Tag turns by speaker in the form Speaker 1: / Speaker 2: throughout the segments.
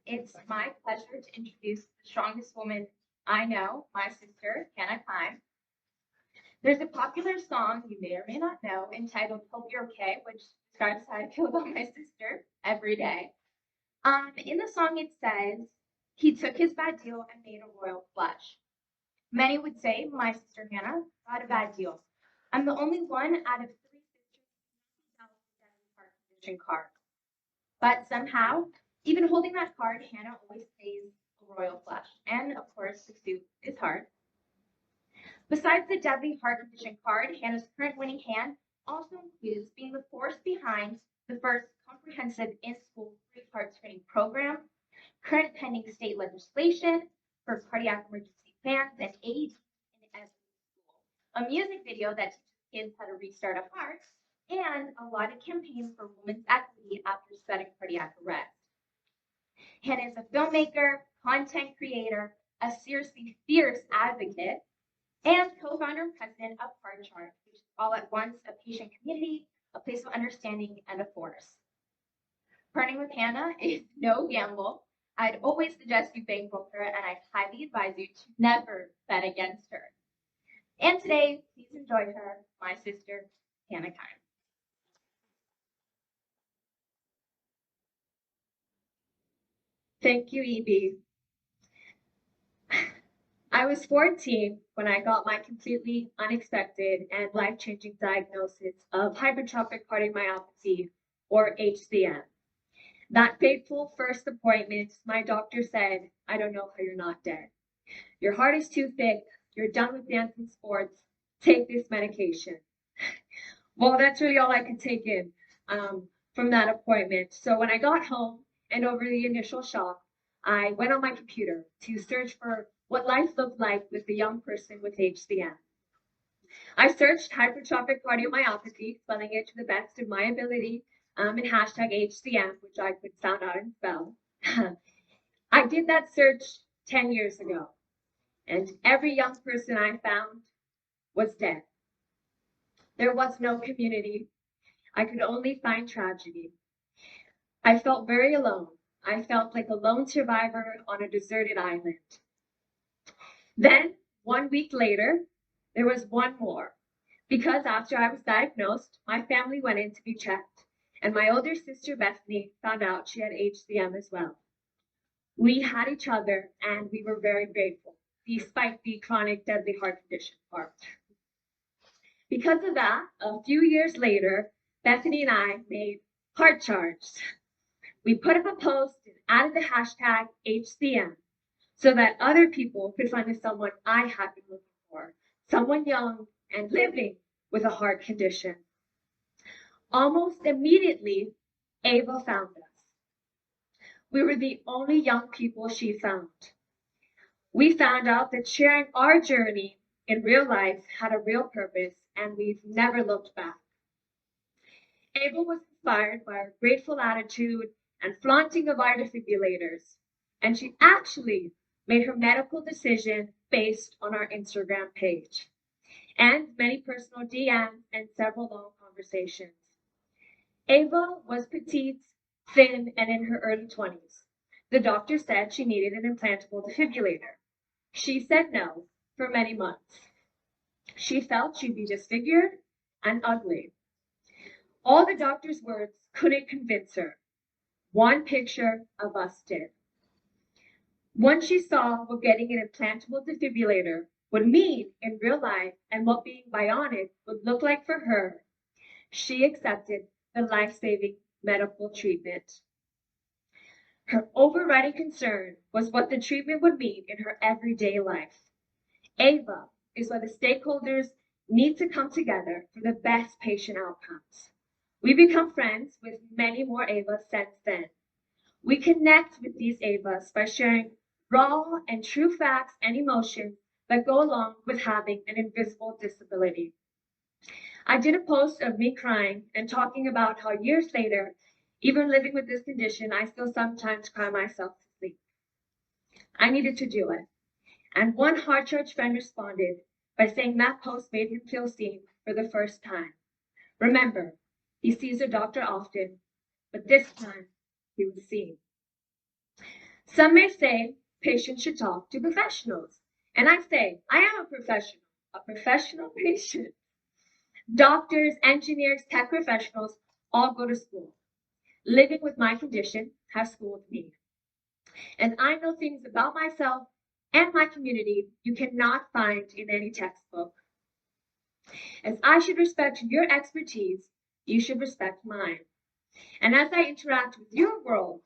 Speaker 1: It's my pleasure to introduce the strongest woman I know, my sister, Keime. There's a popular song you may or may not know entitled Hope You're Okay, which describes how I feel about my sister every day. In the song, it says, he took his bad deal and made a royal flush. Many would say my sister Hannah got a bad deal. I'm the only one out of three sisters who held the deadly heart condition card. But somehow, even holding that card, Hannah always pays a royal flush. And of course, the suit is hard. Besides the deadly heart condition card, Hannah's current winning hand also includes being the force behind the first comprehensive in-school free heart screening program, current pending state legislation for cardiac emergency plans and aid in every school, a music video that teaches kids how to restart a heart, and a lauded campaign for women's equity after sudden cardiac arrest. Hannah is a filmmaker, content creator, a seriously fierce advocate, and co-founder and president of Heart Chart, which is all at once a patient community, a place of understanding, and a force. Partnering with Hannah is no gamble. I'd always suggest you bankroll her, and I highly advise you to never bet against her. And today, please enjoy her, my sister, Hannah Keime.
Speaker 2: Thank you, Evie. I was 14 when I got my completely unexpected and life-changing diagnosis of hypertrophic cardiomyopathy, or HCM. That fateful first appointment, my doctor said, I don't know how you're not dead. Your heart is too thick. You're done with dancing sports. Take this medication. Well, that's really all I could take in from that appointment. So when I got home and over the initial shock, I went on my computer to search for what life looked like with a young person with HCM. I searched hypertrophic cardiomyopathy, spelling it to the best of my ability, and hashtag HCM, which I could sound out and spell. I did that search 10 years ago, and every young person I found was dead. There was no community. I could only find tragedy. I felt very alone. I felt like a lone survivor on a deserted island. Then, 1 week later, there was one more. Because after I was diagnosed, my family went in to be checked, and my older sister Bethany found out she had HCM as well. We had each other, and we were very grateful, despite the chronic deadly heart condition part. Because of that, a few years later, Bethany and I made Heart Charged. We put up a post and added the hashtag HCM so that other people could find the someone I had been looking for, someone young and living with a heart condition. Almost immediately, Ava found us. We were the only young people she found. We found out that sharing our journey in real life had a real purpose, and we've never looked back. Ava was inspired by our grateful attitude and flaunting of our defibrillators, and she actually made her medical decision based on our Instagram page, and many personal DMs and several long conversations. Ava was petite, thin, and in her early 20s. The doctor said she needed an implantable defibrillator. She said no for many months. She felt she'd be disfigured and ugly. All the doctor's words couldn't convince her. One picture of us did. Once she saw what getting an implantable defibrillator would mean in real life and what being bionic would look like for her, she accepted the life-saving medical treatment. Her overriding concern was what the treatment would mean in her everyday life. Ava is why the stakeholders need to come together for the best patient outcomes. We become friends with many more Avas since then. We connect with these Avas by sharing raw and true facts and emotions that go along with having an invisible disability. I did a post of me crying and talking about how years later, even living with this condition, I still sometimes cry myself to sleep. I needed to do it. And one Heart Church friend responded by saying that post made him feel seen for the first time. Remember, he sees a doctor often, but this time he was seen. Some may say patients should talk to professionals. And I say, I am a professional patient. Doctors, engineers, tech professionals all go to school. Living with my condition has schooled me. And I know things about myself and my community you cannot find in any textbook. As I should respect your expertise, you should respect mine. And as I interact with your world,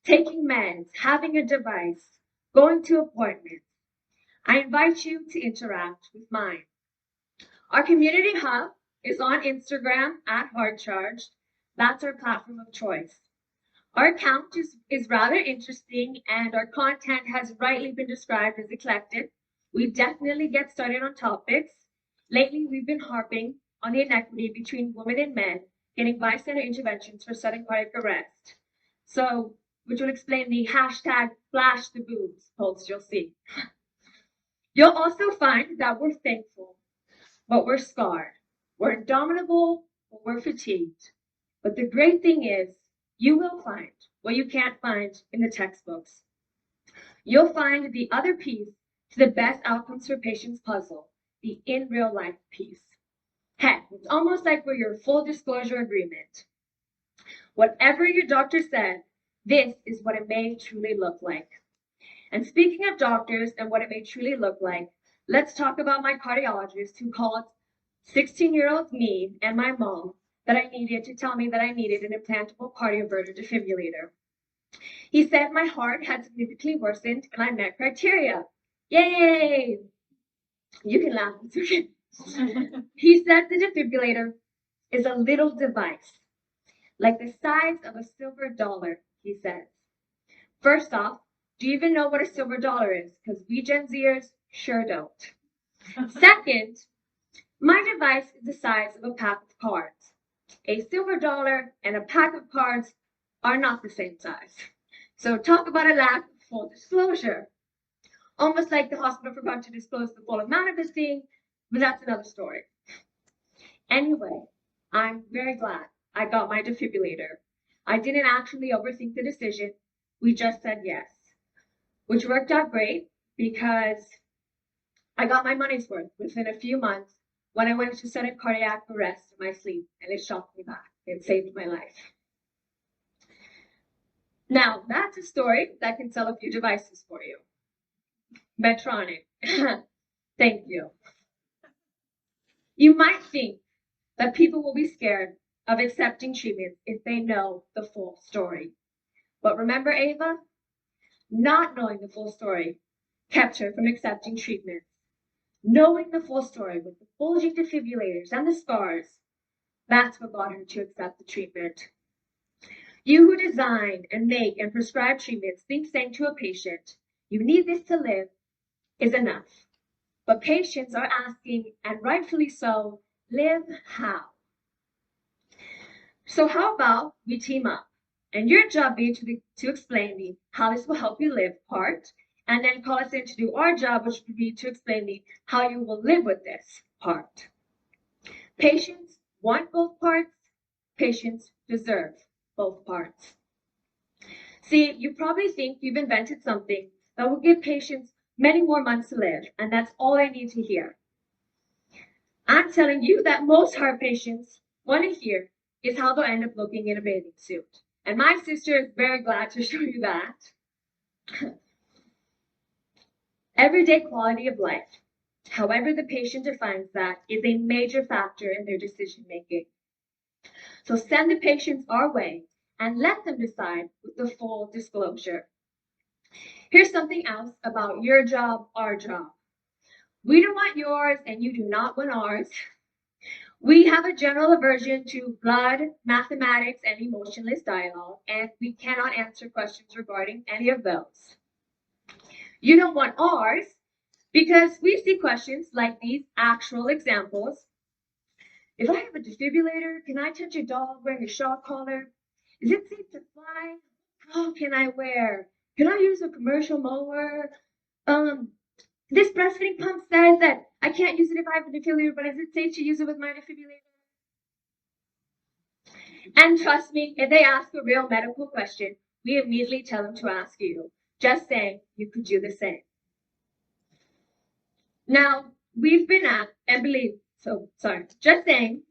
Speaker 2: taking meds, having a device, going to appointments, I invite you to interact with mine. Our community hub is on Instagram at HeartCharged. That's our platform of choice. Our account is rather interesting and our content has rightly been described as eclectic. We definitely get started on topics. Lately, we've been harping on the inequity between women and men getting bystander interventions for sudden cardiac arrest. So, which will explain the hashtag flash the boobs post you'll see. You'll also find that we're thankful, but we're scarred. We're indomitable, but we're fatigued. But the great thing is, you will find what you can't find in the textbooks. You'll find the other piece to the best outcomes for patients puzzle, the in real life piece. Heck, it's almost like we're your full disclosure agreement. Whatever your doctor said, this is what it may truly look like. And speaking of doctors and what it may truly look like, let's talk about my cardiologist who called 16-year-old me and my mom that I needed to tell me that I needed an implantable cardioverter defibrillator. He said my heart had significantly worsened and I met criteria. Yay! You can laugh. It's okay. He said the defibrillator is a little device, like the size of a silver dollar, he says. First off, do you even know what a silver dollar is? Because we Gen Zers sure don't. Second, my device is the size of a pack of cards. A silver dollar and a pack of cards are not the same size. So talk about a lack of full disclosure. Almost like the hospital forgot to disclose the full amount of this thing, but that's another story. Anyway, I'm very glad I got my defibrillator. I didn't actually overthink the decision. We just said yes, which worked out great because I got my money's worth within a few months when I went into sudden cardiac arrest in my sleep, and it shocked me back. It saved my life. Now, that's a story that can sell a few devices for you. Medtronic. Thank you. You might think that people will be scared of accepting treatment if they know the full story. But remember Ava? Not knowing the full story kept her from accepting treatment. Knowing the full story with the bulging defibrillators and the scars, that's what got her to accept the treatment. You who design and make and prescribe treatments think saying to a patient, you need this to live, is enough. But patients are asking, and rightfully so, live how? So how about we team up? And your job be to explain me how this will help you live part, and then call us in to do our job, which would be to explain me how you will live with this part. Patients want both parts. Patients deserve both parts. See, you probably think you've invented something that will give patients many more months to live, and that's all they need to hear. I'm telling you that most heart patients want to hear is how they'll end up looking in a bathing suit. And my sister is very glad to show you that. Everyday quality of life, however the patient defines that, is a major factor in their decision making. So send the patients our way and let them decide with the full disclosure. Here's something else about your job, our job. We don't want yours and you do not want ours. We have a general aversion to blood, mathematics, and emotionless dialogue, and we cannot answer questions regarding any of those. You don't want ours because we see questions like these actual examples. If I have a defibrillator, can I touch a dog wearing a shock collar? Is it safe to fly? How can I wear? Can I use a commercial mower? This breastfeeding pump says that I can't use it if I have a defibrillator, but is it safe to use it with my defibrillator? And trust me, if they ask a real medical question, we immediately tell them to ask you. Just saying, you could do the same. Now, we've been asked, and believe, just saying,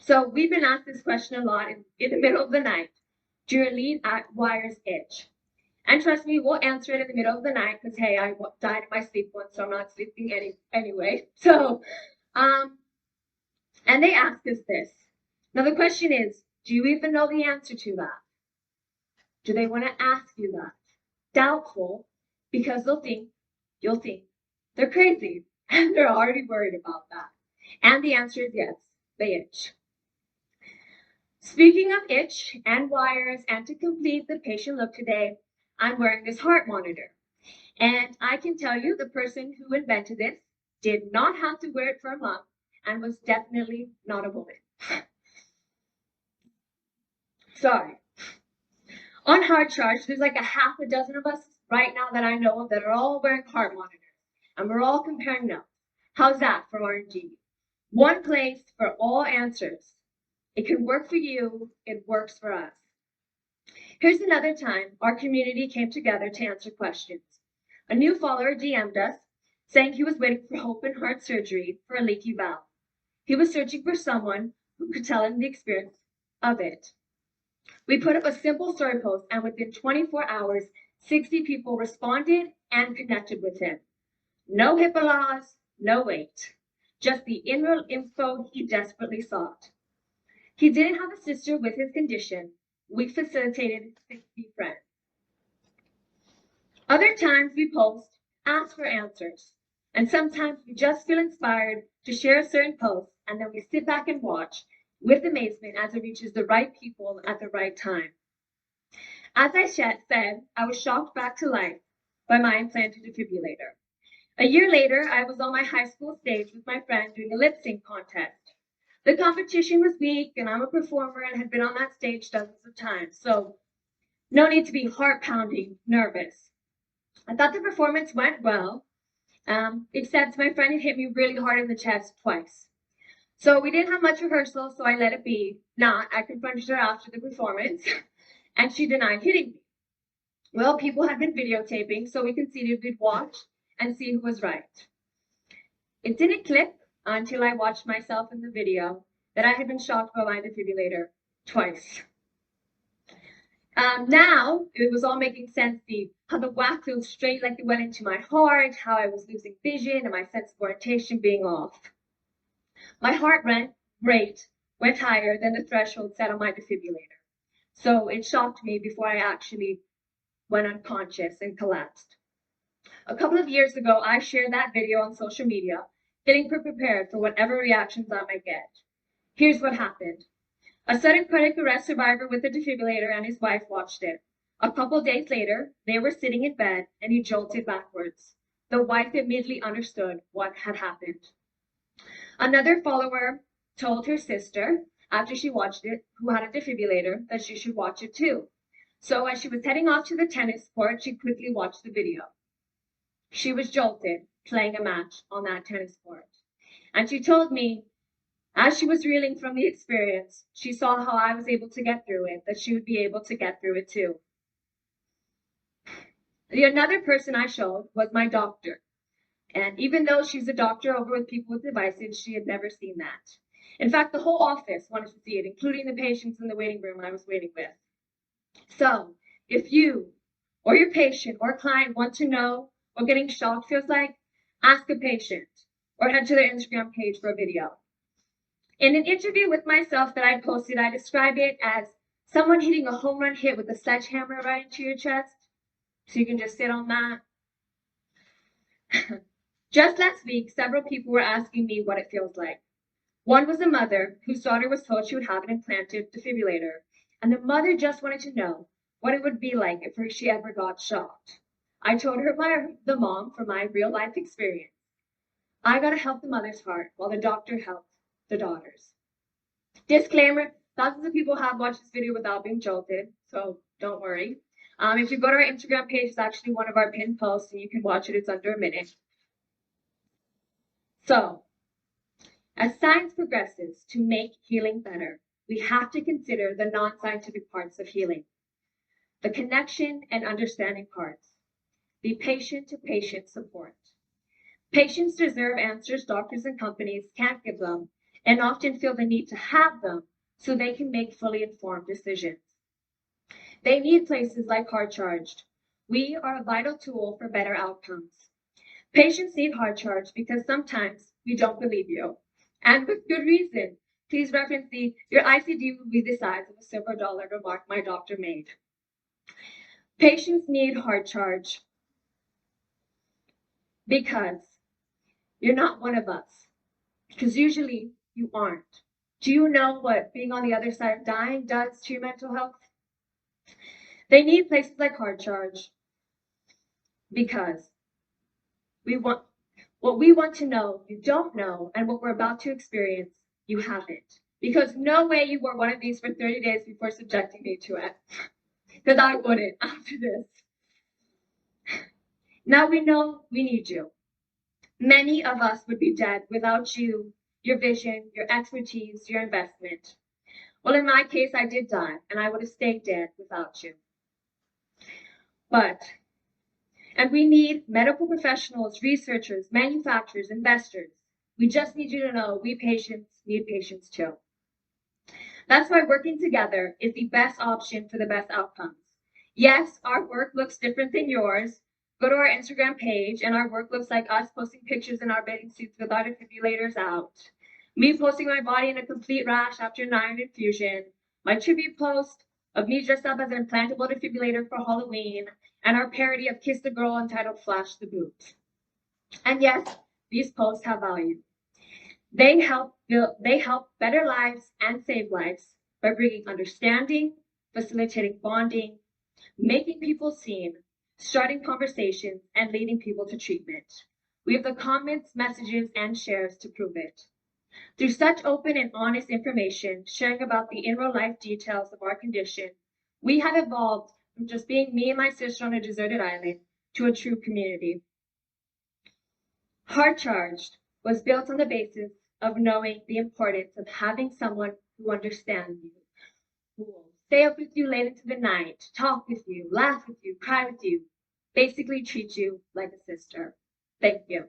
Speaker 2: so we've been asked this question a lot in the middle of the night. Do your lead wires itch? And trust me, we'll answer it in the middle of the night because, hey, I died in my sleep once, so I'm not sleeping anyway. So, and they ask us this. Now, the question is, do you even know the answer to that? Do they want to ask you that? Doubtful, because you'll think they're crazy and they're already worried about that. And the answer is yes, they itch. Speaking of itch and wires, and to complete the patient look today, I'm wearing this heart monitor. And I can tell you the person who invented this did not have to wear it for a month and was definitely not a woman. Sorry. On Hard Charge, there's like a half a dozen of us right now that I know of that are all wearing heart monitors. And we're all comparing notes. How's that for R&D? One place for all answers. It can work for you, it works for us. Here's another time our community came together to answer questions. A new follower DM'd us saying he was waiting for open heart surgery for a leaky valve. He was searching for someone who could tell him the experience of it. We put up a simple story post, and within 24 hours, 60 people responded and connected with him. No HIPAA laws, no wait. Just the in-real info he desperately sought. He didn't have a sister with his condition. We facilitated 60 friends. Other times we post, ask for answers. And sometimes we just feel inspired to share a certain post, and then we sit back and watch with amazement as it reaches the right people at the right time. As I said, I was shocked back to life by my implanted defibrillator. A year later, I was on my high school stage with my friend doing a lip sync contest. The competition was weak, and I'm a performer and had been on that stage dozens of times, so no need to be heart-pounding nervous. I thought the performance went well, except my friend had hit me really hard in the chest twice. So we didn't have much rehearsal, so I let it be. I confronted her after the performance, and she denied hitting me. Well, people had been videotaping, so we conceded we'd watch and see who was right. It didn't click until I watched myself in the video that I had been shocked by my defibrillator twice. Now it was all making sense, how the whack flew straight like it went into my heart, how I was losing vision, and my sense of orientation being off. My heart rate went higher than the threshold set on my defibrillator. So it shocked me before I actually went unconscious and collapsed. A couple of years ago, I shared that video on social media, getting prepared for whatever reactions I might get. Here's what happened. A sudden cardiac arrest survivor with a defibrillator and his wife watched it. A couple days later, they were sitting in bed and he jolted backwards. The wife immediately understood what had happened. Another follower told her sister, after she watched it, who had a defibrillator, that she should watch it too. So as she was heading off to the tennis court, she quickly watched the video. She was jolted, playing a match on that tennis court. And she told me, as she was reeling from the experience, she saw how I was able to get through it, that she would be able to get through it too. The another person I showed was my doctor. And even though she's a doctor over with people with devices, she had never seen that. In fact, the whole office wanted to see it, including the patients in the waiting room I was waiting with. So, if you or your patient or client want to know what getting shocked feels like, ask a patient or head to their Instagram page for a video. In an interview with myself that I posted, I describe it as someone hitting a home run hit with a sledgehammer right into your chest. So you can just sit on that. Just last week, several people were asking me what it feels like. One was a mother whose daughter was told she would have an implanted defibrillator, and the mother just wanted to know what it would be like if she ever got shocked. I told her the mom from my real-life experience. I got to help the mother's heart while the doctor helped the daughter's. Disclaimer, thousands of people have watched this video without being jolted, so don't worry. If you go to our Instagram page, it's actually one of our pinned posts, and you can watch it. It's under a minute. So, as science progresses to make healing better, we have to consider the non-scientific parts of healing. the connection and understanding parts, the patient-to-patient support. Patients deserve answers doctors and companies can't give them and often feel the need to have them so they can make fully informed decisions. They need places like Hard Charged. We are a vital tool for better outcomes. Patients need Hard Charged because sometimes we don't believe you, and with good reason. Please reference your ICD will be the size of a silver dollar remark my doctor made. Patients need Hard Charge because you're not one of us, because usually you aren't. Do you know what being on the other side of dying does to your mental health? They need places like Hard Charge because what we want to know, you don't know, and what we're about to experience, you haven't. Because no way you wore one of these for 30 days before subjecting me to it. Because I wouldn't after this. Now we know we need you. Many of us would be dead without you, your vision, your expertise, your investment. Well, in my case, I did die, and I would have stayed dead without you. And we need medical professionals, researchers, manufacturers, investors. We just need you to know we patients need patients too. That's why working together is the best option for the best outcomes. Yes, our work looks different than yours. Go to our Instagram page and our work looks like us posting pictures in our bathing suits with our defibrillators out. Me posting my body in a complete rash after an iron infusion. My tribute post of me dressed up as an implantable defibrillator for Halloween. And our parody of Kiss the Girl entitled Flash the Boot. And yes, these posts have value. They help better lives and save lives by bringing understanding, facilitating bonding, making people seen, starting conversations, and leading people to treatment. We have the comments, messages, and shares to prove it. Through such open and honest information, sharing about the in real life details of our condition, we have evolved from just being me and my sister on a deserted island to a true community. Hard Charged was built on the basis of knowing the importance of having someone who understands you, who will stay up with you late into the night, talk with you, laugh with you, cry with you, basically treat you like a sister. Thank you.